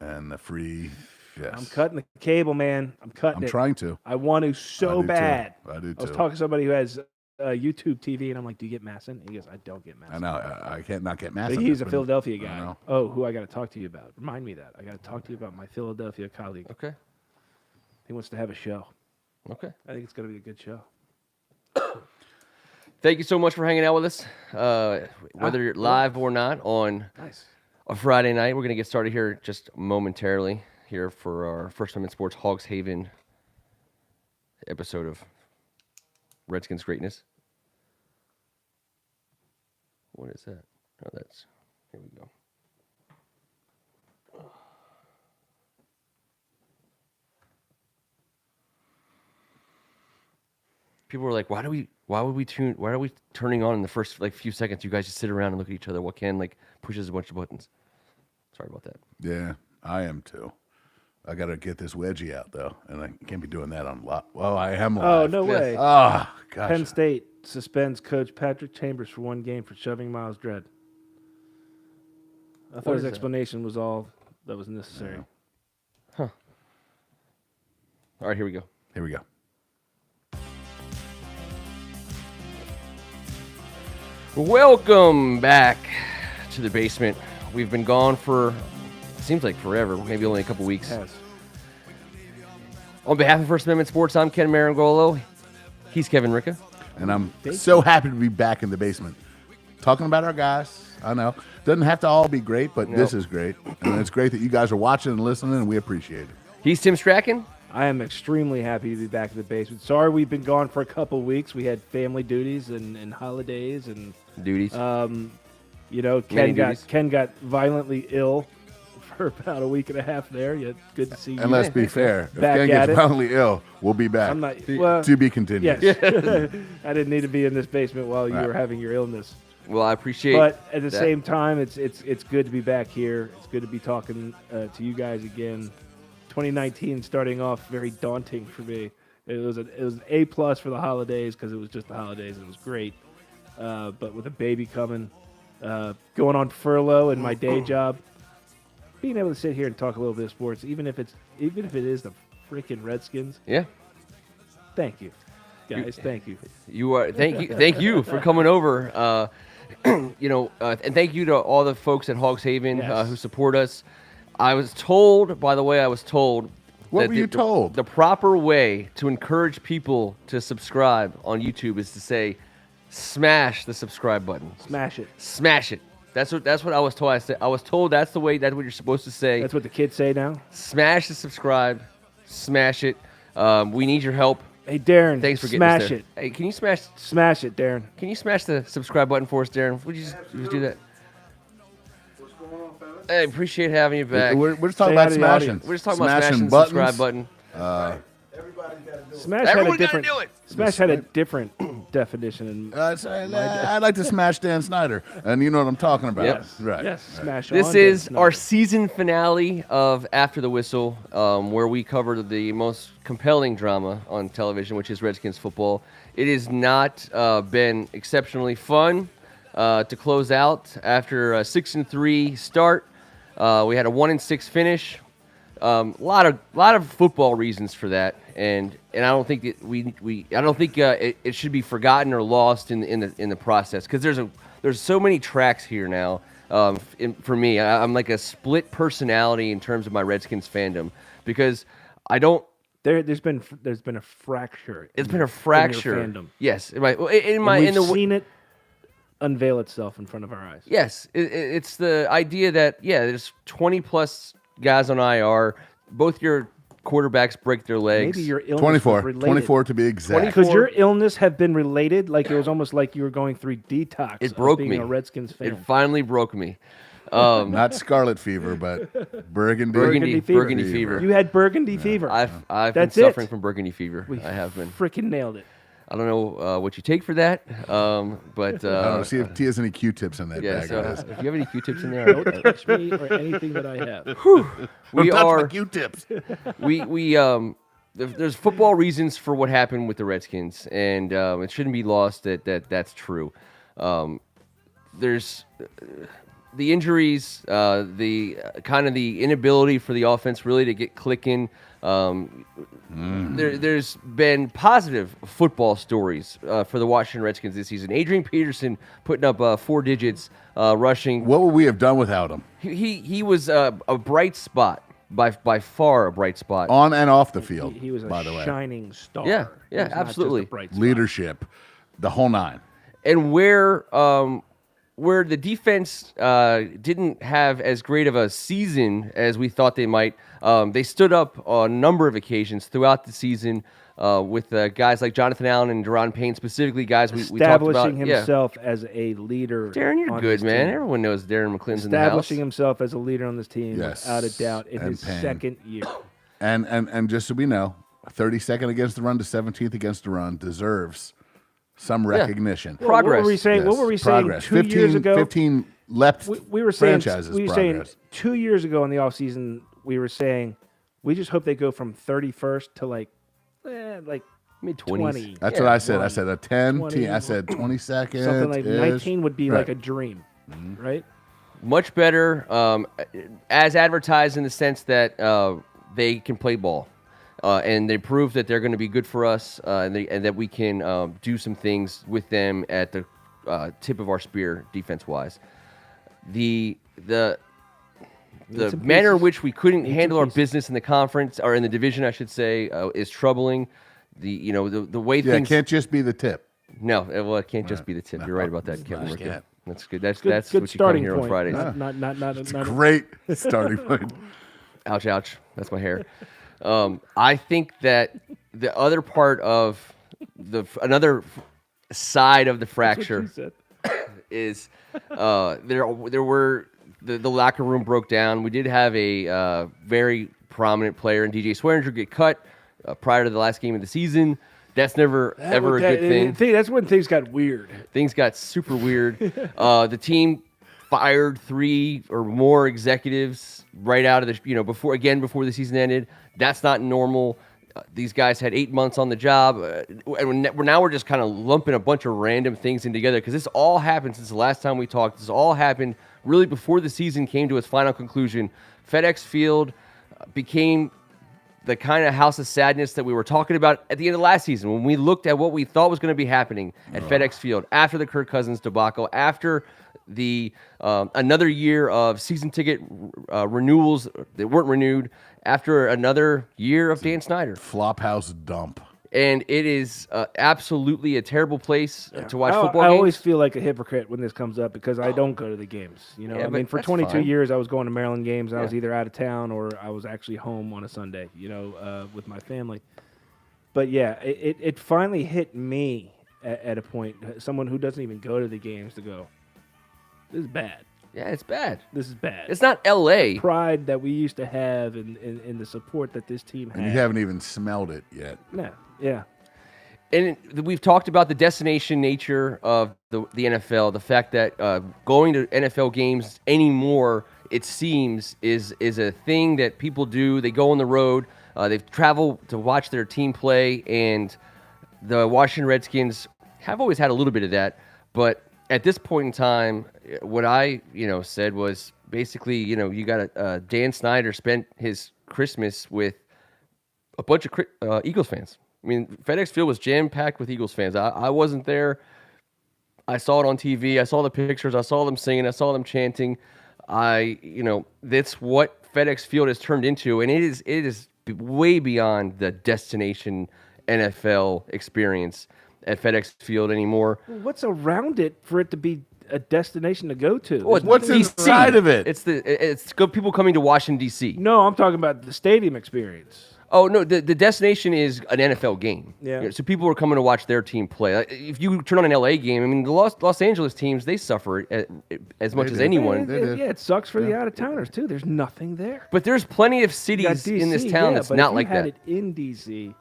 and the free. Yes. I'm cutting the cable, man. I'm trying to. I want to so bad. I do too. I was talking to somebody who has YouTube TV, and I'm like, "Do you get Masson?" And he goes, "I don't get Masson." I know. I can't not get Masson. But he's a Philadelphia guy. Oh, who I got to talk to you about? Remind me that. I got to talk to you about my Philadelphia colleague. Okay. He wants to have a show. Okay. I think it's going to be a good show. Thank you so much for hanging out with us, whether you're live or not on a Friday night. We're going to get started here just momentarily here for our First Amendment Sports Hogs Haven episode of Redskins Greatness. What is that? Oh, that's... Here we go. People were like, why are we turning on in the first few seconds? You guys just sit around and look at each other. What Ken pushes a bunch of buttons. Sorry about that. Yeah, I am too. I got to get this wedgie out though, and I can't be doing that on live. Well, I am live. Oh, no way. Oh, gosh. Penn State suspends coach Patrick Chambers for 1 game for shoving Miles Dredd. I thought his explanation was all that was necessary. Huh. All right, here we go. Here we go. Welcome back to the basement. We've been gone for, it seems like forever, maybe only a couple weeks. Yes. On behalf of First Amendment Sports, I'm Ken Marangolo. He's Kevin Ricca. And I'm so happy to be back in the basement. Talking about our guys. I know. Doesn't have to all be great, but this is great. And it's great that you guys are watching and listening, and we appreciate it. He's Tim Strachan. I am extremely happy to be back in the basement. Sorry we've been gone for a couple weeks. We had family duties and holidays and duties. Ken got violently ill for about a week and a half there. Yeah, good to see you. And let's be fair. If Ken gets violently ill, we'll be back. I'm not, to be continued. Yes. I didn't need to be in this basement while you were having your illness. Well, I appreciate But at the same time, it's good to be back here. It's good to be talking to you guys again. 2019 starting off very daunting for me. It was an A+ for the holidays because it was just the holidays and it was great. But with a baby coming, going on furlough in my day job, being able to sit here and talk a little bit of sports, even if it is the freaking Redskins. Yeah. Thank you, guys. Thank you. Thank you for coming over. And thank you to all the folks at Hogs Haven who support us. I was told. What were you told? The proper way to encourage people to subscribe on YouTube is to say, smash the subscribe button. Smash it. Smash it. That's what I was told. I was told that's what you're supposed to say. That's what the kids say now? Smash the subscribe. Smash it. We need your help. Hey, Darren. Thanks for getting us there. It. Hey, can you smash it, Darren? Can you smash the subscribe button for us, Darren? Would you just do that? I appreciate having you back. We're just talking about smashing. We're just talking about smashing the subscribe button. Everybody's got to do it. Smash had a different definition. I'd like to smash Dan Schneider, and you know what I'm talking about. Yep. Right. Yes, smash This on is Dan our Schneider. season finale of After the Whistle, where we cover the most compelling drama on television, which is Redskins football. It has not been exceptionally fun to close out after a 6-3 start. We had a 1-6 finish. A lot of football reasons for that, and I don't think that it should be forgotten or lost in the process, because there's so many tracks here now. For me, I'm like a split personality in terms of my Redskins fandom, because I don't. There's been a fracture. It's been a fracture. In your fandom. Yes, we've seen it unveil itself in front of our eyes. Yes, it's the idea that there's 20 plus guys on IR. Both your quarterbacks break their legs. Maybe your illness 24 to be exact. Because your illness have been related. Like it was almost like you were going through detox. It broke being me. A Redskins fan. It finally broke me. Not scarlet fever, but burgundy fever. You had burgundy fever. I've been suffering from burgundy fever. I have been. Freaking nailed it. I don't know what you take for that, but I don't know, see if T has any Q-tips in that bag. So if you have any Q-tips in there, don't touch me or anything that I have. We touch my Q-tips. There's football reasons for what happened with the Redskins, and it shouldn't be lost that that's true. There's the injuries, the kind of the inability for the offense really to get clicking. There's been positive football stories for the Washington Redskins this season. Adrian Peterson putting up 4 digits rushing. What would we have done without him? He was a bright spot, by far a bright spot. On and off the field, He was by the way. shining star. Yeah, He was not just a absolutely. bright spot. Leadership, the whole nine. And where the defense didn't have as great of a season as we thought they might, they stood up on a number of occasions throughout the season with guys like Jonathan Allen and Deron Payne, specifically guys we talked about. Establishing himself as a leader. Darren, you're on good, this man. team. Everyone knows Darren McClinton's in the house. Establishing himself as a leader on this team, Yes. without a doubt, in And his Payne. second year. And just so we know, 32nd against the run to 17th against the run deserves some recognition. Progress. What were we saying? Yes, What were we saying progress. 2 years ago? 15 left We were saying franchises we were progress. saying 2 years ago in the offseason, we were saying we just hope they go from 31st to like Mid-20s. 20. That's Yeah, what I said. I 1, said a 10 20, team. I said 22nd. something like 19 would be Right. like a dream, right? Much better, as advertised in the sense that they can play ball. And they prove that they're going to be good for us, and that we can do some things with them at the tip of our spear, defense-wise. The manner in which we couldn't handle our business in the conference or in the division, I should say, is troubling. The way Yeah, it things can't just be the tip. no, well, it can't just be the tip. You're right about that, Kevin. Ricker. can't. That's good. That's Good what you come starting here point. on Fridays. Not Great starting point. Ouch, ouch. That's my hair. I think that the other part of another side of the fracture is there were the locker room broke down. We did have a very prominent player in DJ Swearinger get cut prior to the last game of the season. That's never ever a good thing. That's when things got weird. Things got super weird. The team fired 3 or more executives right out of the before the season ended. That's not normal. These guys had 8 months on the job, and now we're just kind of lumping a bunch of random things in together because this all happened since the last time we talked. This all happened really before the season came to its final conclusion. FedEx Field became the kind of house of sadness that we were talking about at the end of last season when we looked at what we thought was going to be happening at FedEx Field after the Kirk Cousins debacle, after the another year of season ticket renewals that weren't renewed, after another year of Dan Schneider. Flophouse dump. And it is absolutely a terrible place to watch football I games. always feel like a hypocrite when this comes up because I don't go to the games. Yeah, I but mean, for that's 22 fine. years, I was going to Maryland games. And I was Yeah. either out of town or I was actually home on a Sunday, with my family. But yeah, it finally hit me at a point, someone who doesn't even go to the games, to go, this is bad. Yeah, it's bad. This is bad. It's not L.A. Pride that we used to have and the support that this team had. And you haven't even smelled it yet. Yeah. And we've talked about the destination nature of the NFL, the fact that going to NFL games anymore, it seems, is a thing that people do. They go on the road. They've traveled to watch their team play, and the Washington Redskins have always had a little bit of that. But at this point in time, what I said was basically, you got Dan Schneider spent his Christmas with a bunch of Eagles fans. I mean, FedEx Field was jam-packed with Eagles fans. I wasn't there. I saw it on TV. I saw the pictures. I saw them singing. I saw them chanting. That's what FedEx Field has turned into, and it is way beyond the destination NFL experience at FedEx Field anymore. What's around it for it to be a destination to go to? Well, What's DC. inside of it? It's good people coming to Washington D.C. No, I'm talking about the stadium experience. Oh no, the destination is an NFL game. Yeah. So people are coming to watch their team play. Like, if you turn on an LA game, I mean, the Los Angeles teams, they suffer as much as do. anyone. It sucks for the out-of-towners, too. There's nothing there. But there's plenty of You got cities in this town that's but not if like you had that. it in D.C.,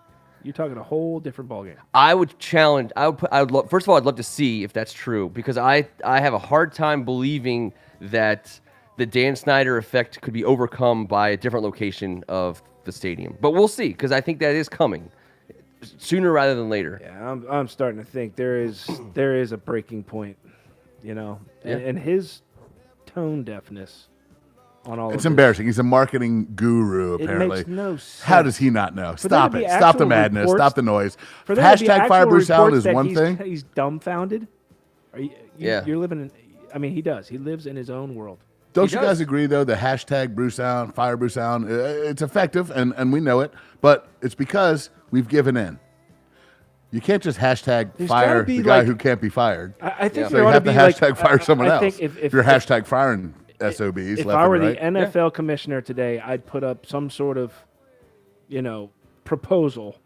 you're talking a whole different ballgame. I would challenge. First of all, I'd love to see if that's true because I have a hard time believing that the Dan Schneider effect could be overcome by a different location of the stadium. But we'll see because I think that is coming sooner rather than later. Yeah, I'm starting to think there is a breaking point, Yeah. and his tone deafness on all of It's this. embarrassing. He's a marketing guru, It apparently. makes no sense. How does he not know? For there Stop to be it. Stop the actual madness. reports- Stop the noise. For there to be Hashtag fire actual Bruce Allen reports is that one thing. He's dumbfounded. Yeah. You're living in. I mean, he does. He lives in his own world. Don't He you does. guys agree, though, the hashtag Bruce Allen, fire Bruce Allen, it's effective, and we know it, but it's because we've given in. You can't just hashtag There's fire gotta be, the guy like- who can't be fired. I think So there you ought have to to be hashtag like, fire someone I else. think if you're hashtag firing SOBs if left I were and the right. NFL commissioner today, I'd put up some sort of, proposal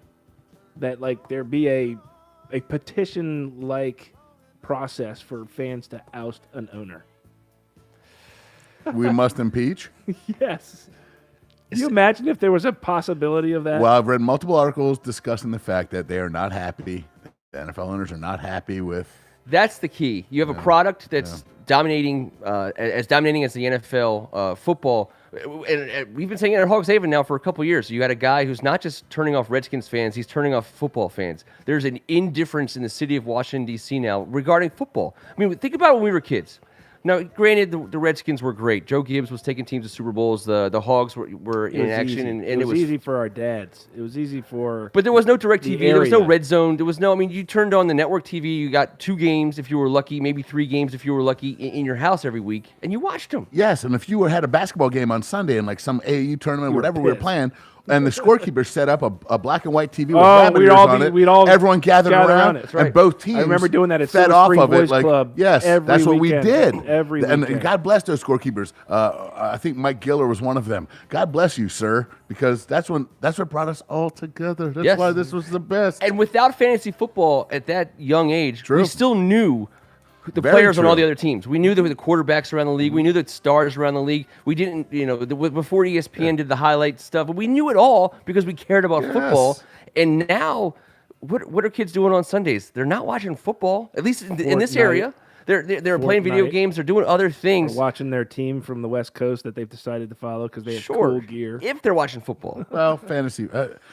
that like there be a petition like process for fans to oust an owner. We must impeach. Yes. Can you imagine if there was a possibility of that? Well, I've read multiple articles discussing the fact that they are not happy. The NFL owners are not happy with. That's the key. You have a product that's dominating, as dominating as the NFL football. And we've been saying it at Hogs Haven now for a couple years. You got a guy who's not just turning off Redskins fans, he's turning off football fans. There's an indifference in the city of Washington, D.C. now regarding football. I mean, think about when we were kids. Now, granted, the Redskins were great. Joe Gibbs was taking teams to Super Bowls. The Hogs were It in was action, easy. and it it was was easy for our dads. It was easy for. But there was no direct the TV. There was no area. red zone. There was no. I mean, you turned on the network TV. You got 2 games if you were lucky, maybe 3 games if you were lucky in your house every week, and you watched them. Yes, and if you had a basketball game on Sunday in like some AAU tournament, You were whatever we were pissed. playing, and the scorekeeper set up a black and white TV with Oh, rabbit we'd ears all on be- it, we'd all everyone gathered gather around, around it, that's right. and both teams I remember doing that at fed Silver off Spring of it. Boys Like, Club yes, every that's what weekend. we did. Every and weekend. God bless those scorekeepers. I think Mike Giller was one of them. God bless you, sir, because that's what brought us all together. That's Yes. why this was the best. And without fantasy football at that young age, True. we still knew the Very players on all true. the other teams. We knew the quarterbacks around the league. We knew the stars around the league. We didn't, before ESPN did the highlight stuff, but we knew it all because we cared about football. And now, what are kids doing on Sundays? They're not watching football, at least in this Fortnite. area. They're playing video Fortnite. games. They're doing other Or things. watching their team from the West Coast that they've decided to follow because they have Sure, cool gear. if they're watching football. Well, fantasy.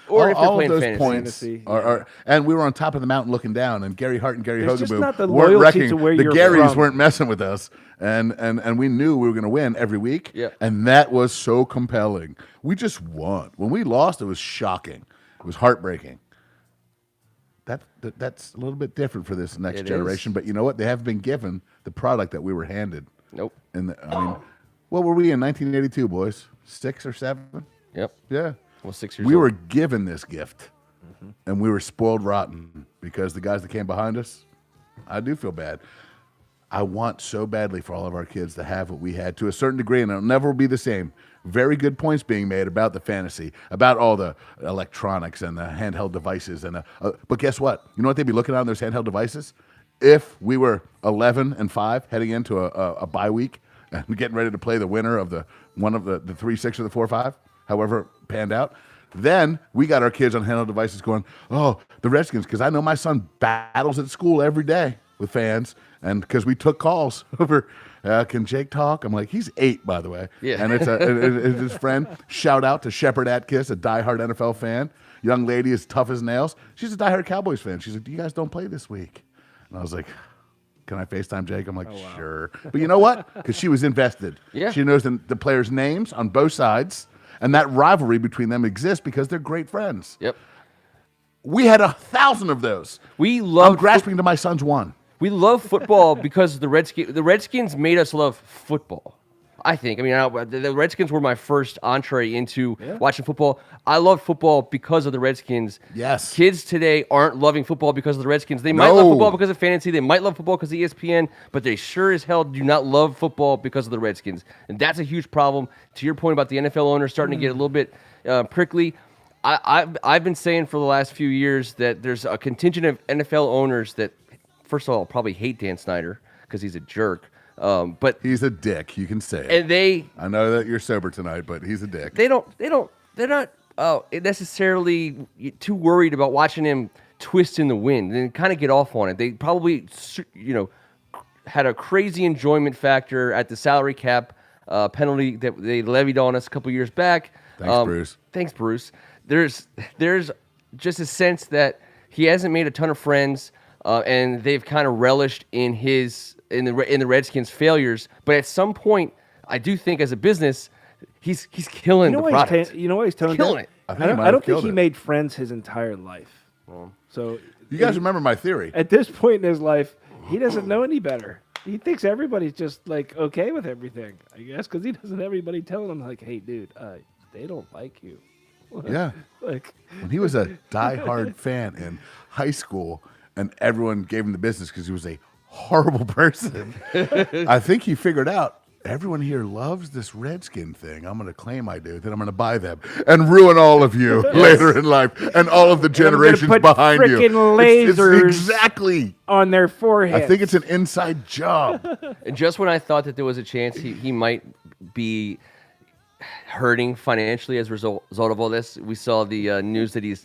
Or if all they're of playing those fantasy. points Fantasy, are, and we were on top of the mountain looking down, and Gary Hart and Gary There's just Hogaboo not the weren't loyalty wrecking. to where The you're Garys from. weren't messing with us, and we knew we were going to win every week. Yeah. And that was so compelling. We just won. When we lost, it was shocking. It was heartbreaking. That's a little bit different for this next It generation, is. but you know what? They have been given the product that we were handed. Nope. What were we in 1982, boys? 6 or 7? Yep. Yeah. Well, 6 years We old. were given this gift, and we were spoiled rotten because the guys that came behind us, I do feel bad. I want so badly for all of our kids to have what we had to a certain degree, and it'll never be the same. Very good points being made about the fantasy, about all the electronics and the handheld devices. But guess what? You know what they'd be looking at on those handheld devices? If we were 11-5 heading into a bye week and getting ready to play the winner of one of the 3-6 or the 4-5, however it panned out, then we got our kids on handheld devices going, oh, the Redskins, because I know my son battles at school every day with fans, and because we took calls over, can Jake talk? I'm like, he's 8, by the way. Yeah. And it's his friend. Shout out to Shepard Atkiss, a diehard NFL fan. Young lady is tough as nails. She's a diehard Cowboys fan. She's like, you guys don't play this week. And I was like, can I FaceTime Jake? I'm like, sure. But you know what? Because she was invested. Yeah. She knows the players' names on both sides, and that rivalry between them exists because they're great friends. Yep. We had 1,000 of those. We I'm love grasping to my son's one. We love football because the Redskins made us love football. I think. I mean, the Redskins were my first entree into watching football. I love football because of the Redskins. Yes. Kids today aren't loving football because of the Redskins. They might love football because of fantasy. They might love football because of ESPN, but they sure as hell do not love football because of the Redskins. And that's a huge problem. To your point about the NFL owners starting to get a little bit prickly, I've been saying for the last few years that there's a contingent of NFL owners that, first of all, probably hate Dan Snyder because he's a jerk. But He's a dick. You can say it. and I know that you're sober tonight, but he's a dick. they're not necessarily too worried about watching him twist in the wind and kind of get off on it. They probably, had a crazy enjoyment factor at the salary cap penalty that they levied on us a couple years back. Thanks, Bruce. Thanks, Bruce. There's just a sense that he hasn't made a ton of friends, and they've kind of relished in his in the Redskins' failures. But at some point, I do think as a business, he's killing the product. You know what he's telling killing it. I don't think he made friends his entire life. So you guys remember my theory? At this point in his life, he doesn't know any better. He thinks everybody's just like okay with everything, I guess, because he doesn't have everybody telling him like, "Hey, dude, they don't like you." Yeah. Like when he was a diehard fan in high school, and everyone gave him the business because he was a horrible person. I think he figured out everyone here loves this Redskin thing. I'm going to claim I do. Then I'm going to buy them and ruin all of you later in life and all of the generations behind you. Lasers exactly on their forehead. I think it's an inside job. And just when I thought that there was a chance he might be hurting financially as a result of all this, we saw the news that he's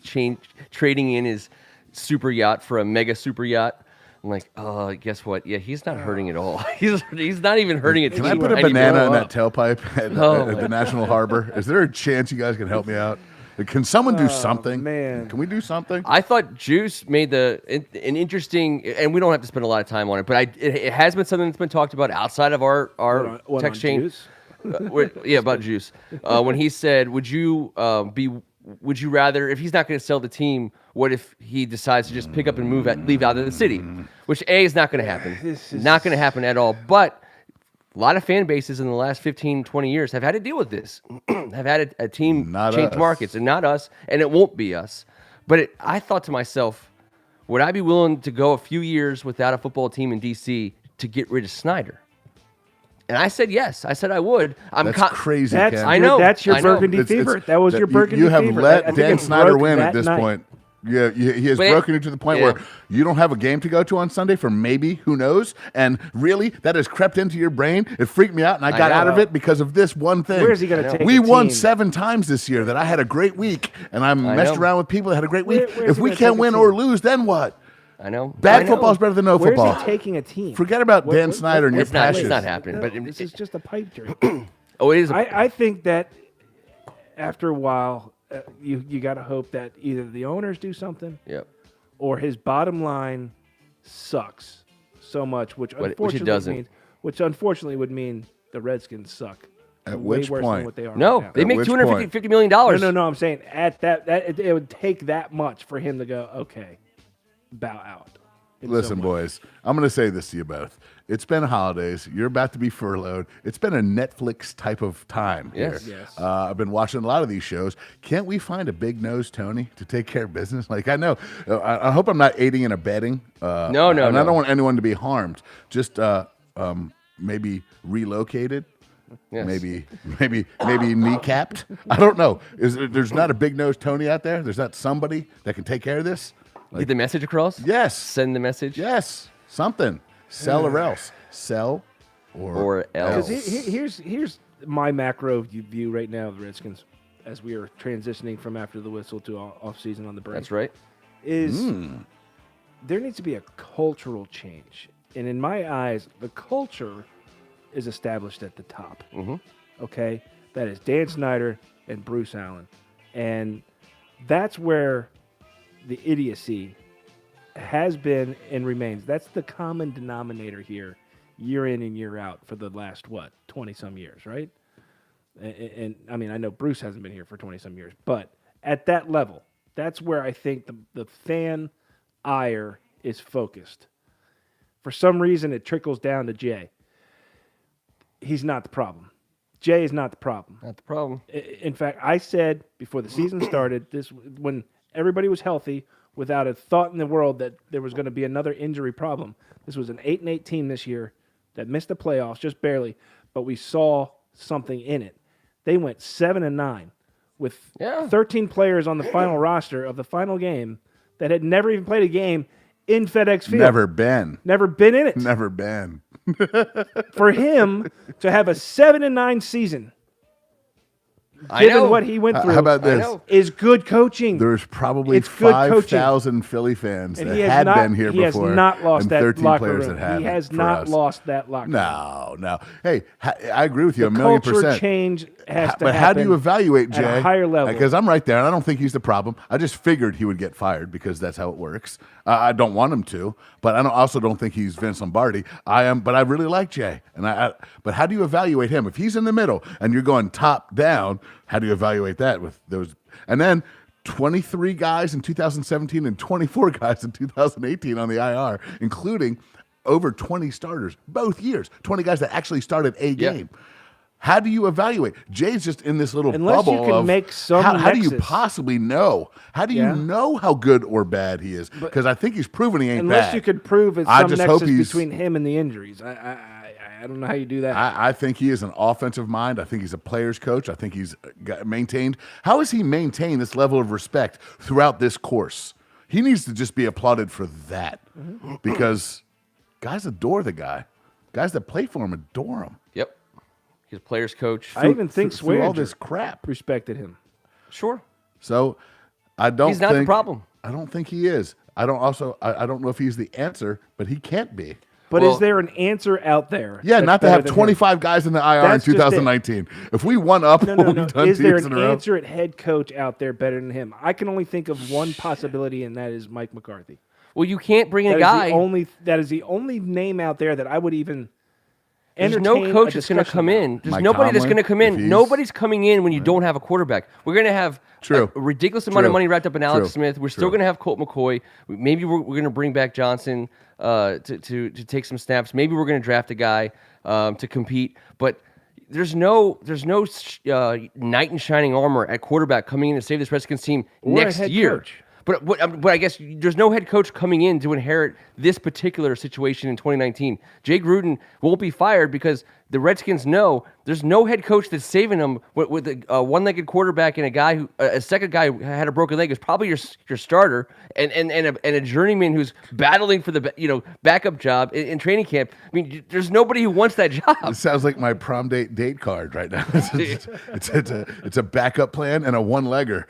trading in his super yacht for a mega super yacht. I'm like, oh, guess what? Yeah, he's not hurting at all. He's not even hurting it. Can I put a banana in that tailpipe at the National Harbor? Is there a chance you guys can help me out? Can someone do something? Man. Can we do something? I thought Juice made an interesting, and we don't have to spend a lot of time on it, but it has been something that's been talked about outside of our text chain. Juice? Yeah, about Juice. When he said, would you rather, if he's not going to sell the team, what if he decides to just pick up and leave out of the city? Which A, is not going to happen. Not going to happen at all. But a lot of fan bases in the last 15, 20 years have had to deal with this. Have had a team change markets, and not us, and it won't be us. But I thought to myself, would I be willing to go a few years without a football team in D.C. to get rid of Schneider? And I said yes. I said I would. That's crazy, Ken. I know. That's your I know. Burgundy fever. That was your Burgundy fever. You have let Dan Snyder win at this night. point. Yeah, he has broken you to the point where you don't have a game to go to on Sunday for maybe, who knows? And really, that has crept into your brain. It freaked me out, and I got out of it because of this one thing. Where's he going to take We a won team? 7 times this year that I had a great week, and I messed around with people that had a great week. Where's If he we gonna can't take a win team? or lose, then what? I know. Bad football is better than no Where's football. he taking a team? Forget about Dan Snyder and your passion. It's not happening. But This is just a pipe dream. it is. I think that after a while, you got to hope that either the owners do something, Yep. or his bottom line sucks so much, which it doesn't. Unfortunately would mean the Redskins suck. At way which worse point? than what they are No, right now. they make which $250 million. No. I'm saying at that it would take that much for him to go, okay, bow out. Listen, boys, I'm going to say this to you both. It's been holidays. You're about to be furloughed. It's been a Netflix type of time here. Yes. I've been watching a lot of these shows. Can't we find a big-nosed Tony to take care of business? Like, I know. I hope I'm not aiding and abetting. No. And I don't want anyone to be harmed. Just maybe relocated. Yes. Maybe kneecapped. I don't know. There's not a big-nosed Tony out there? There's not somebody that can take care of this? Get the message across? Yes. Send the message? Yes. Something. Sell or else. Sell or else. Because here's my macro view right now of the Redskins as we are transitioning from after the whistle to off-season on the break. That's right. There needs to be a cultural change. And in my eyes, the culture is established at the top. Mm-hmm. Okay? That is Dan Snyder and Bruce Allen. And that's where the idiocy has been and remains. That's the common denominator here, year in and year out for the last, 20-some years, right? And I mean, I know Bruce hasn't been here for 20-some years, but at that level, that's where I think the fan ire is focused. For some reason, it trickles down to Jay. He's not the problem. Jay is not the problem. Not the problem. In fact, I said before the season started, when everybody was healthy, without a thought in the world that there was going to be another injury problem. This was an 8-8 team this year that missed the playoffs just barely, but we saw something in it. They went 7-9 with 13 players on the final roster of the final game that had never even played a game in FedEx Field. Never been in it. Never been. For him to have a 7-9 season, given what he went through, how about this? Is good coaching. There's probably It's good coaching. 5,000 Philly fans And that he has had not- been here he before. has not lost and that 13 locker players room. that haven't He has for not us. lost that locker room. No. Hey, I agree with you The a million culture percent. change has to But how do you happen evaluate Jay? at a higher level. Because I'm right there, and I don't think he's the problem. I just figured he would get fired because that's how it works. I don't want him to, but also don't think he's Vince Lombardi. But I really like Jay. But how do you evaluate him? If he's in the middle and you're going top down, how do you evaluate that with those? And then 23 guys in 2017 and 24 guys in 2018 on the IR, including over 20 starters both years. 20 guys that actually started a game. How do you evaluate? Jay's just in this little Unless bubble you can of make some how do you nexus. possibly know? How do you know how good or bad he is? Because I think he's proven he ain't Unless bad. you could prove it's I some just hope nexus he's- between him and the injuries. I don't know how you do that. I think he is an offensive mind. I think he's a player's coach. I think he's maintained. How has he maintained this level of respect throughout this course? He needs to just be applauded for that because guys adore the guy. Guys that play for him adore him. Yep. He's a player's coach. I even think through all Swearinger this crap. respected him. Sure. So I don't. He's not the think- problem. I don't think he is. I don't know if he's the answer, but he can't be. But Well- is there an answer out there? Yeah, that's not to better have than him? 25 guys in the IR That's in just it. 2019. If we won up No, what no, we've no. done Is two there years an in a row. answer at head coach out there better than him? I can only think of one possibility, and that is Mike McCarthy. Well, you can't bring a That guy. is the only name out there that I would even There's entertain no coach a that's going to discussion come about. in. There's Mike nobody that's Tomlin, going to come if in. he's- Nobody's coming in when you don't have a quarterback. We're going to have True. a ridiculous amount of True. money wrapped up in Alex True. Smith. We're still True. going to have Colt McCoy. Maybe we're going to bring back Johnson to take some snaps. Maybe we're going to draft a guy to compete. But there's no knight in shining armor at quarterback coming in to save this Redskins team Or a next head year. coach. But I guess there's no head coach coming in to inherit this particular situation in 2019. Jay Gruden won't be fired because the Redskins know there's no head coach that's saving them with a one-legged quarterback and a second guy who had a broken leg is probably your starter and a journeyman who's battling for the backup job in training camp. I mean, there's nobody who wants that job. It sounds like my prom date card right now. It's a backup plan and a one-legger.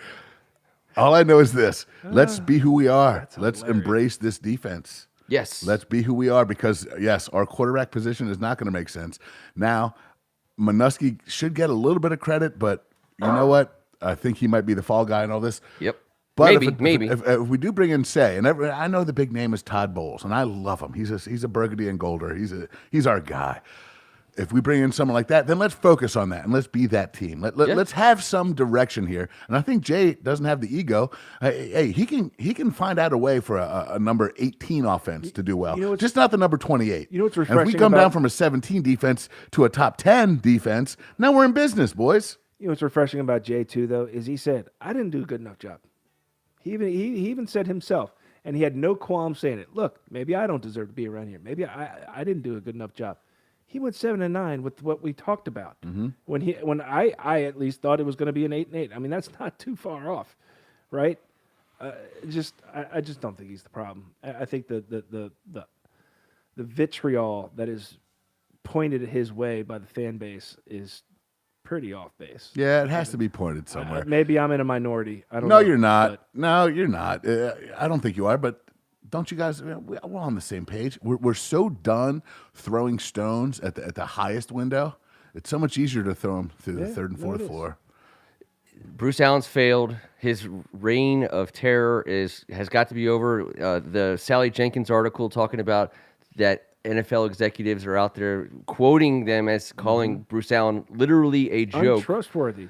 All I know is this. Let's be who we are. Let's embrace this defense. Yes. Let's be who we are because, yes, our quarterback position is not going to make sense. Now, Minuski should get a little bit of credit, but you know what? I think he might be the fall guy in all this. Yep. But Maybe. if we do bring in Say, and I know the big name is Todd Bowles, and I love him. He's a burgundy and golder. He's our guy. If we bring in someone like that, then let's focus on that and let's be that team. Let's have some direction here. And I think Jay doesn't have the ego. Hey, he can find out a way for a number 18 offense to do well. Just not the number 28. You know what's And if we refreshing come down about- from a 17 defense to a top 10 defense, now we're in business, boys. You know what's refreshing about Jay too, though, is he said, "I didn't do a good enough job." He even said himself, and he had no qualm saying it. Look, maybe I don't deserve to be around here. Maybe I didn't do a good enough job. He went 7-9 with what we talked about. When I at least thought it was going to be an 8-8. I mean, that's not too far off, right? I just don't think he's the problem. I think the vitriol that is pointed his way by the fan base is pretty off base. Yeah, it has to be pointed somewhere. Maybe I'm in a minority. I don't No, know. you're not. but- No, you're not. I don't think you are, but don't you guys? We're on the same page. We're so done throwing stones at the highest window. It's so much easier to throw them through the third and no, fourth it is. floor. Bruce Allen's failed. His reign of terror has got to be over. The Sally Jenkins article talking about that NFL executives are out there quoting them as calling Bruce Allen literally a joke. Untrustworthy.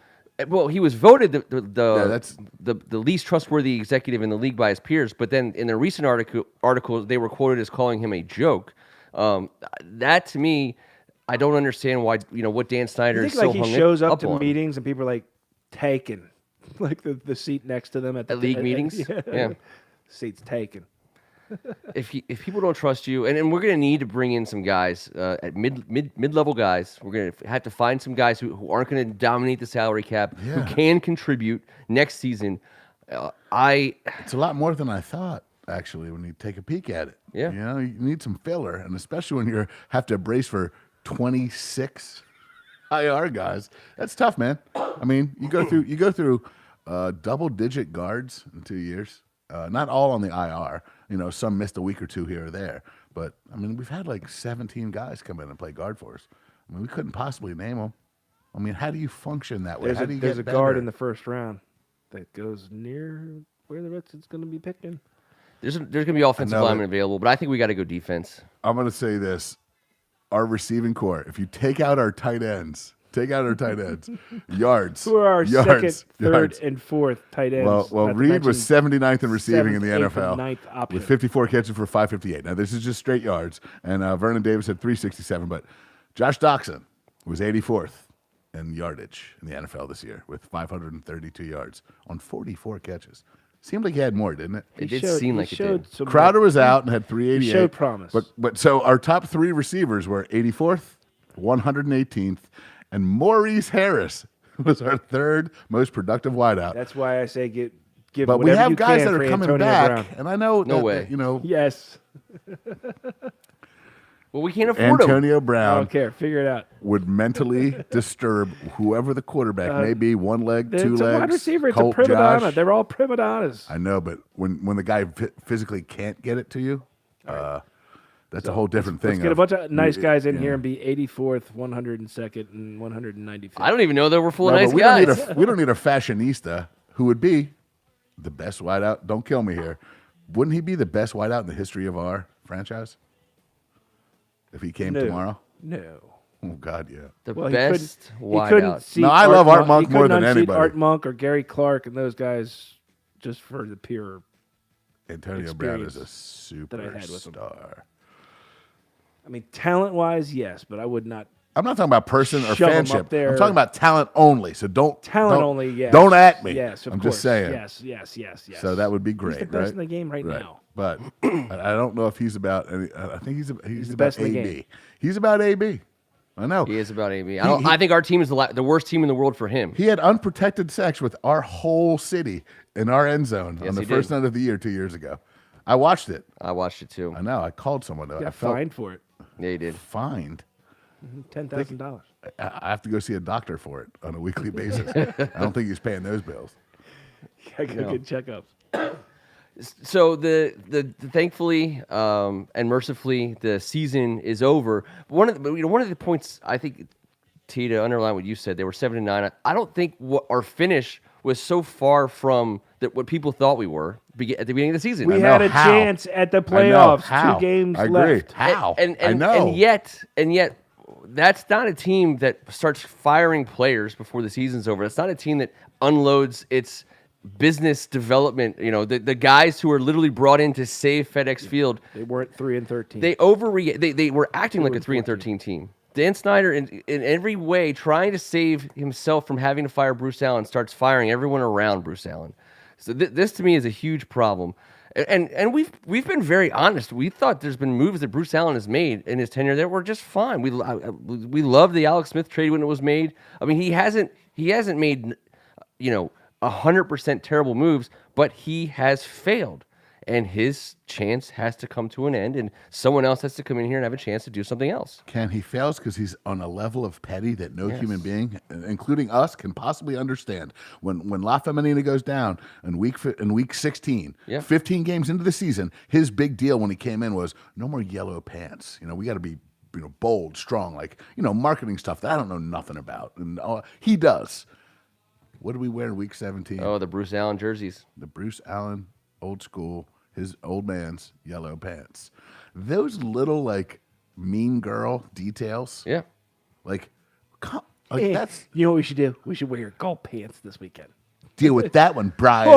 Well, he was voted that's- the least trustworthy executive in the league by his peers. But then in the recent article, they were quoted as calling him a joke. That to me, I don't understand why what Dan Snyder You is think so like hung he shows up up to on. meetings and people are like taken, like the seat next to them at the League meetings? Yeah. Seat's taken. If people don't trust you, and we're going to need to bring in some guys at mid-level guys. We're going to have to find some guys who aren't going to dominate the salary cap, who can contribute next season. It's a lot more than I thought, actually, when you take a peek at it. Yeah. You need some filler, and especially when you have to brace for 26 IR guys. That's tough, man. I mean, you go through double-digit guards in 2 years. Not all on the IR. Some missed a week or two here or there. But, I mean, we've had like 17 guys come in and play guard for us. I mean, we couldn't possibly name them. I mean, how do you function that way? How do you There's get a guard better? in the first round that goes near where the Redskins going to be picking. There's going to be offensive know linemen it. available, but I think we got to go defense. I'm going to say this. Our receiving core, if you take out our tight ends, yards. Who are our yards, second, third, yards. and fourth tight ends? Well, not to Reed was mention 79th in receiving in the 7th, 8th, NFL and 9th option. with 54 catches for 558. Now, this is just straight yards. And Vernon Davis had 367. But Josh Doxson was 84th in yardage in the NFL this year with 532 yards on 44 catches. Seemed like he had more, didn't it? It did seem like it did. Crowder was out and had 388. He showed promise. But so our top three receivers were 84th, 118th, and Maurice Harris was our third most productive wideout. That's why I say give But we whatever have you guys can that for are coming Antonio back, Brown. and I know No that, way. you know, Yes. Well, we can't afford them. Antonio I Brown don't care. Figure it out. would mentally disturb whoever the quarterback may be, one leg, two It's a legs. wide receiver. It's Colt, a prima donna. Josh. They're all prima donnas. I know, but when the guy physically can't get it to you, that's a whole different thing. Let's get a bunch of nice guys in here and be 84th, 102nd, and 195th. I don't even know that we're full No, of nice but we guys. Don't need we don't need a fashionista who would be the best wideout. Don't kill me here. Wouldn't he be the best wideout in the history of our franchise if he came No. tomorrow? No. Oh God, yeah. the Well, best he couldn't wideout. see No, I love Art Monk he more couldn't than unseat anybody. Art Monk or Gary Clark and those guys just for the pure. Antonio Brown is a experience that I had with him. superstar. I mean, talent-wise, yes, but I would not. I'm not talking about person or Shove 'em up fanship. there. I'm talking about talent only. So don't Talent only, yes. Don't at me. Yes, of I'm course. just saying. Yes. So that would be He's great, the best right? in the game right now. But I don't know if he's about. I think he's the about best in the AB. game. He's about AB. I know. He is about AB. I think our team is the worst team in the world for him. He had unprotected sex with our whole city in our end zone on Yes, the he first did. night of the year 2 years ago. I watched it. I watched it too. I know. I called someone. I Got felt fined for it. Yeah, he did. fined. $10,000. I have to go see a doctor for it on a weekly basis. I don't think he's paying those bills. I got good checkups. So the thankfully and mercifully the season is over. But one of the points I think, T, to underline what you said, they were 7-9. I don't think our finish was so far from what people thought we were at the beginning of the season. We know. had a How? chance at the I know. playoffs. How? 2 games I agree. left. How? And I know. And yet, that's not a team that starts firing players before the season's over. It's not a team that unloads its business development. You know, the guys who are literally brought in to save FedEx Field. They weren't 3-13. They were acting like a 3-13 team. Dan Schneider, in every way, trying to save himself from having to fire Bruce Allen, starts firing everyone around Bruce Allen. So this to me is a huge problem. And we've been very honest. We thought there's been moves that Bruce Allen has made in his tenure that were just fine. We love the Alex Smith trade when it was made. I mean, he hasn't made 100% terrible moves, but he has failed. And his chance has to come to an end, and someone else has to come in here and have a chance to do something else. He fails because he's on a level of petty that no human being, including us, can possibly understand. When La Feminina goes down in week 16, 15 games into the season, his big deal when he came in was no more yellow pants. We got to be bold, strong, marketing stuff that I don't know nothing about, and he does. What do we wear in week 17? Oh, the Bruce Allen jerseys. The Bruce Allen old school, his old man's yellow pants. Those little mean girl details. Yeah. That's you know what we should do? We should wear your golf pants this weekend. deal with that one, Brian.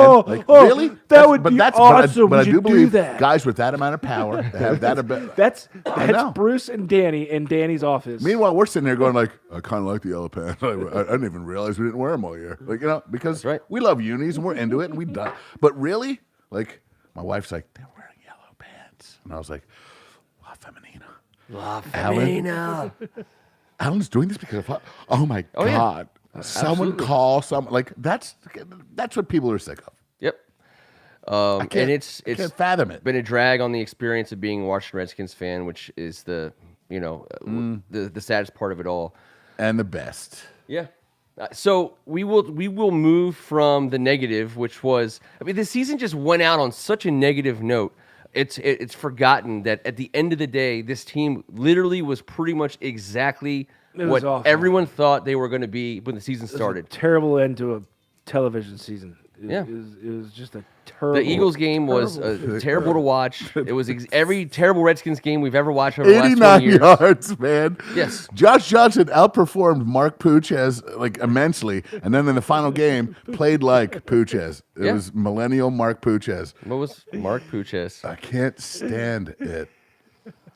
Really? Would be awesome. But I We do should believe do that. guys with that amount of power have that ability. That's know. Bruce and Danny in Danny's office. Meanwhile, we're sitting there going I kind of like the yellow pants. I didn't even realize we didn't wear them all year. Because right. we love unis and we're into it and we done. But really, my wife's like, they're wearing yellow pants, and I was like, La Feminina. La Feminina. Alan's doing this because of oh my yeah. God. Someone Absolutely. call someone that's what people are sick of. Yep. I can't, And it's can't fathom it. been a drag on the experience of being a Washington Redskins fan, which is the saddest part of it all. And the best. Yeah. So we will move from the negative, which was, the season just went out on such a negative note. It's forgotten that at the end of the day, this team literally was pretty much exactly It was what awful. everyone thought they were going to be when the season started. Terrible end to a television season. Yeah. It was just a terrible. The Eagles game was terrible- terrible to watch. It was every terrible Redskins game we've ever watched over the last 20 89 years. yards, man. Yes. Josh Johnson outperformed Mark Puches like immensely, and then in the final game played like Puches. It Yeah. was millennial Mark Puches. What was Mark Puches? I can't stand it.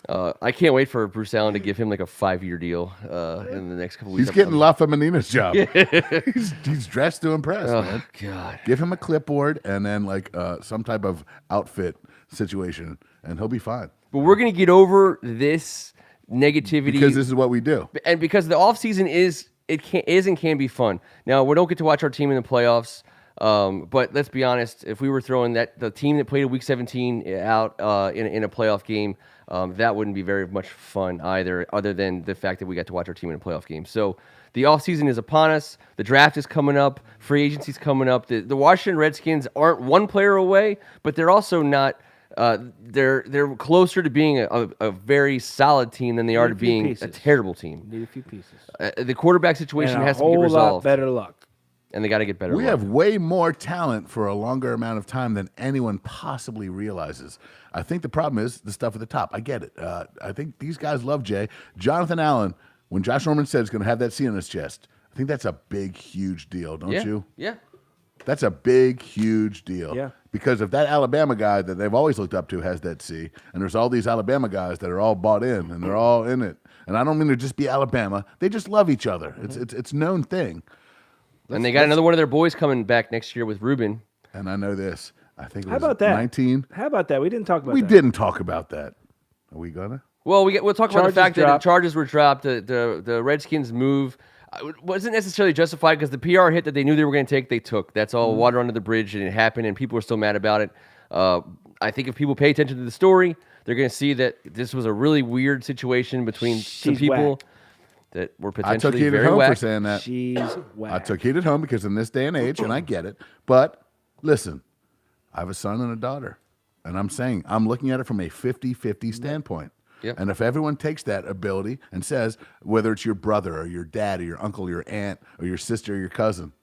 I can't wait for Bruce Allen to give him like a 5-year deal in the next couple weeks. He's getting La Femenina's job. he's dressed to impress, man. Oh God. Give him a clipboard and then like some type of outfit situation, and he'll be fine. But we're gonna get over this negativity Because this is what we do. and because the offseason is and can be fun. Now we don't get to watch our team in the playoffs. But let's be honest, if we were throwing the team that played a Week 17 out in a playoff game, that wouldn't be very much fun either, other than the fact that we got to watch our team in a playoff game. So the offseason is upon us. The draft is coming up. Free agency's coming up. The Washington Redskins aren't one player away, but they're also not. They're closer to being a very solid team than they are to being pieces. a terrible team. Need a few pieces. The quarterback situation And a has to be whole lot resolved, better luck. and they got to get better. We luck. have way more talent for a longer amount of time than anyone possibly realizes. I think the problem is the stuff at the top. I get it. I think these guys love Jay. Jonathan Allen, when Josh Norman said he's going to have that C on his chest, I think that's a big, huge deal, don't you? Yeah. That's a big, huge deal. Yeah. Because if that Alabama guy that they've always looked up to has that C, and there's all these Alabama guys that are all bought in, and they're all in it, and I don't mean to just be Alabama, they just love each other. It's known thing. And they got another one of their boys coming back next year with Ruben. And I know this. I think it How was about that? 19. How about that? We didn't talk about We that. didn't talk about that. Are we gonna? Well, we'll talk about the Charges fact that dropped. the charges were dropped. The Redskins move wasn't necessarily justified because the PR hit that they knew they were going to take, they took. That's all water under the bridge, and it happened, and people are still mad about it. I think if people pay attention to the story, they're going to see that this was a really weird situation between some She's people whack. that were I took potentially heat at very home for whack. saying that. She's I whack. took heat at home because in this day and age, and I get it. But listen, I have a son and a daughter, and I'm saying I'm looking at it from a 50-50 standpoint. Yep. And if everyone takes that ability and says, whether it's your brother or your dad or your uncle or your aunt or your sister or your cousin,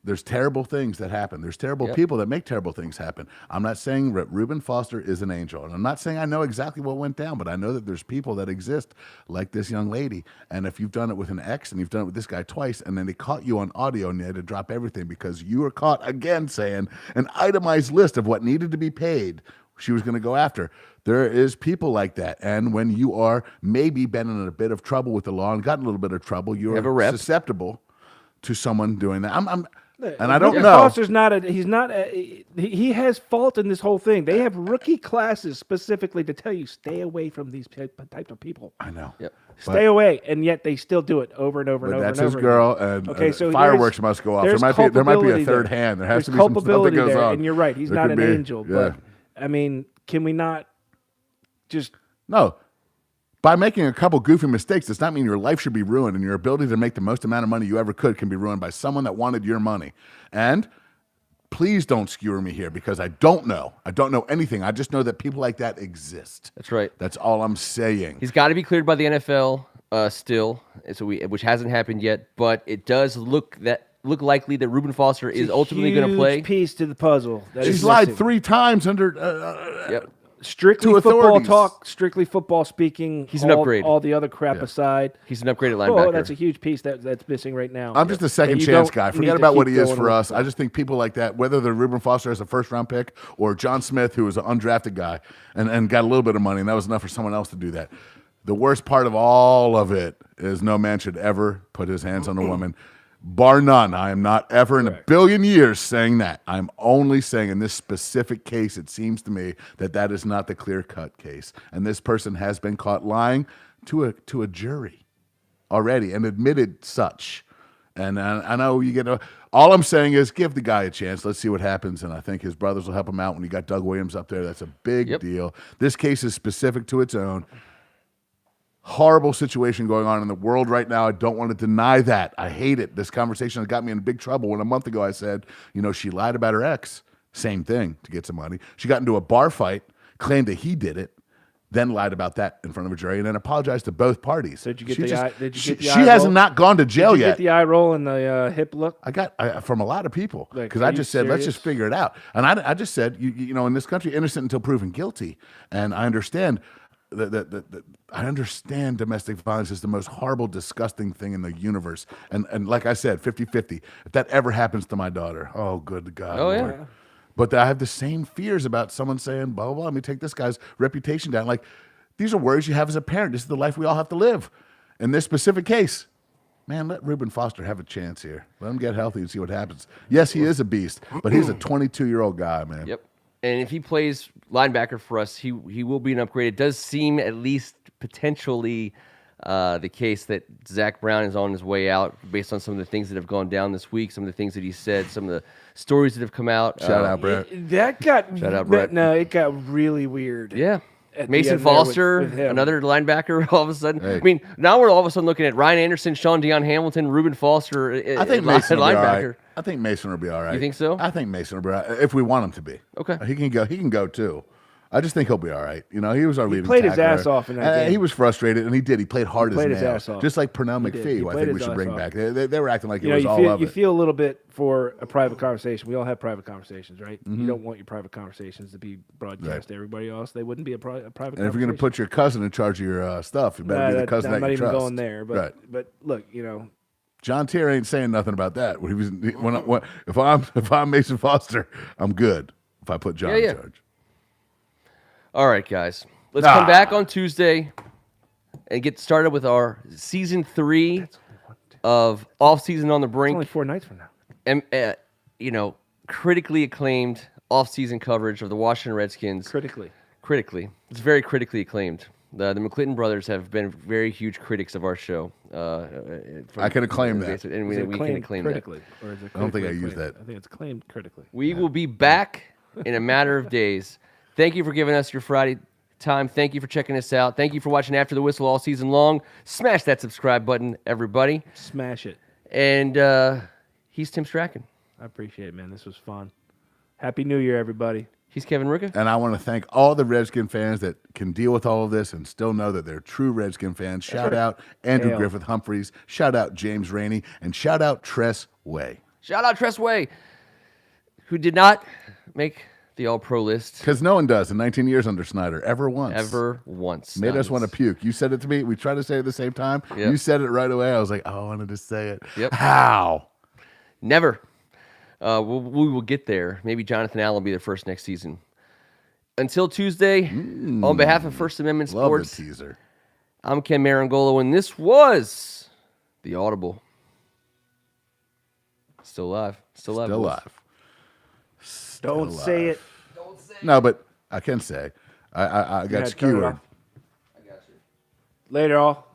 there's terrible things that happen. There's terrible Yep. people that make terrible things happen. I'm not saying that Reuben Foster is an angel. And I'm not saying I know exactly what went down, but I know that there's people that exist like this young lady. And if you've done it with an ex and you've done it with this guy twice, and then they caught you on audio and they had to drop everything because you were caught again saying an itemized list of what needed to be paid she was going to go after. There is people like that. And when you are maybe been in a bit of trouble with the law and got in a little bit of trouble, have a you're rep. susceptible to someone doing that. And I Reuben don't know. Foster's he has fault in this whole thing. They have rookie classes specifically to tell you stay away from these types of people. I know. Yep. Stay away, and yet they still do it over and over and But over that's and his over. girl, again. and Okay, so fireworks must go off. There might be a third hand. There has to be some stuff that culpability goes there, on. and you're right. He's There not could an be, angel, yeah. but I mean, can we not just? No. By making a couple goofy mistakes does not mean your life should be ruined, and your ability to make the most amount of money you ever could can be ruined by someone that wanted your money. And please don't skewer me here because I don't know. I don't know anything. I just know that people like that exist. That's right. That's all I'm saying. He's got to be cleared by the NFL still, which hasn't happened yet. But it does look likely that Reuben Foster is ultimately going to play. Huge piece to the puzzle. that She's is lied missing. 3 times under. Yep. Strictly to football authorities. talk, strictly football speaking. He's an upgrade. All the other crap aside. He's an upgraded linebacker. Oh, that's a huge piece that's missing right now. I'm just a second And you chance don't guy. need Forget to about what keep he is going for with us. it. I just think people like that, whether they're Reuben Foster as a first-round pick or John Smith, who was an undrafted guy and got a little bit of money, and that was enough for someone else to do that. The worst part of all of it is no man should ever put his hands on a woman, bar none. I am not ever in a billion years saying that. I'm only saying in this specific case, it seems to me that is not the clear-cut case. And this person has been caught lying to a jury already and admitted such. And I know you get all I'm saying is give the guy a chance. Let's see what happens. And I think his brothers will help him out when you got Doug Williams up there. That's a big deal. This case is specific to its own. Horrible situation going on in the world right now. I don't want to deny that. I hate it. This conversation has got me in big trouble when a month ago I said, she lied about her ex. Same thing to get some money. She got into a bar fight, claimed that he did it. then lied about that in front of a jury, and then apologized to both parties. Did you get She the just- eye? Did you she, get the she eye has roll? not gone to jail Did you yet. get the eye roll and the hip look? I got from a lot of people Like, because are I you just said, let's serious? just figure it out. And I just said, you know, in this country, innocent until proven guilty. And I understand I understand domestic violence is the most horrible, disgusting thing in the universe. And like I said, 50-50. If that ever happens to my daughter, oh, good God. Oh, yeah. Lord. But I have the same fears about someone saying, blah, blah, blah, let me take this guy's reputation down. Like, these are worries you have as a parent. This is the life we all have to live. In this specific case, man, let Reuben Foster have a chance here. Let him get healthy and see what happens. Yes, he is a beast, but he's a 22-year-old guy, man. Yep. And if he plays linebacker for us, he will be an upgrade. It does seem, at least potentially, the case that Zach Brown is on his way out based on some of the things that have gone down this week, some of the things that he said, some of the stories that have come out. Shout out, Brett. That got Shout out, Brett. No, it got really weird. Yeah. At the Mason end there Foster, with him. another linebacker, all of a sudden. Hey. I mean, now we're all of a sudden looking at Ryan Anderson, Sean Deion Hamilton, Reuben Foster. I think Mason will be all linebacker. right. I think Mason will be all right. You think so? I think Mason will be all right, if we want him to be. Okay. He can go. He can go, too. I just think he'll be all right. You know, he was our leading played his tackler. ass off in that game. He was frustrated, and he did. He played hard played as his nails. ass off. Just like Pernell He did. McPhee, He who I played think we his should ass bring off. back. They were acting like it You know, was you all feel, of you it. feel a little bit for a private conversation. We all have private conversations, right? You don't want your private conversations to be broadcast to everybody else. They wouldn't be a private And conversation. if you're going to put your cousin in charge of your stuff, you better Nah, be the cousin I'm that not you even trust. going there. But Right. but look, you know, John Tier ain't saying nothing about that. If I'm Mason Foster, I'm good. If I put John Yeah, yeah. in charge. All right, guys. Let's come back on Tuesday and get started with our season 3 of Offseason on the it's Brink. only 4 nights from now. And, you know, critically acclaimed offseason coverage of the Washington Redskins. Critically. It's very critically acclaimed. The McClinton brothers have been very huge critics of our show. I can acclaim that. And Is it we can claimed acclaim critically, or is it I don't think I critically used acclaimed? that. I think it's claimed critically. that. We will be back in a matter of days. Thank you for giving us your Friday time. Thank you for checking us out. Thank you for watching After the Whistle all season long. Smash that subscribe button, everybody. Smash it. And he's Tim Strachan. I appreciate it, man. This was fun. Happy New Year, everybody. He's Kevin Rucka. And I want to thank all the Redskin fans that can deal with all of this and still know that they're true Redskin fans. Shout out Andrew Hail. Griffith Humphreys. Shout out James Rainey. And shout out Tress Way. Shout out Tress Way, who did not make the All-Pro list Because no one does in 19 years under Schneider. Ever once. ever once. Made us want to puke. You said it to me. We tried to say it at the same time. Yep. You said it right away. I was like, oh, I wanted to say it. Yep. How? Never. We will get there. Maybe Jonathan Allen will be there first next season. Until Tuesday, on behalf of First Amendment Love the Sports, teaser. I'm Ken Marangolo, and this was the Audible. Still alive. Still alive. Still boys. alive. Don't Still say alive. it. No, but I can say. I got Yeah, turn it skewered. off. Later, all.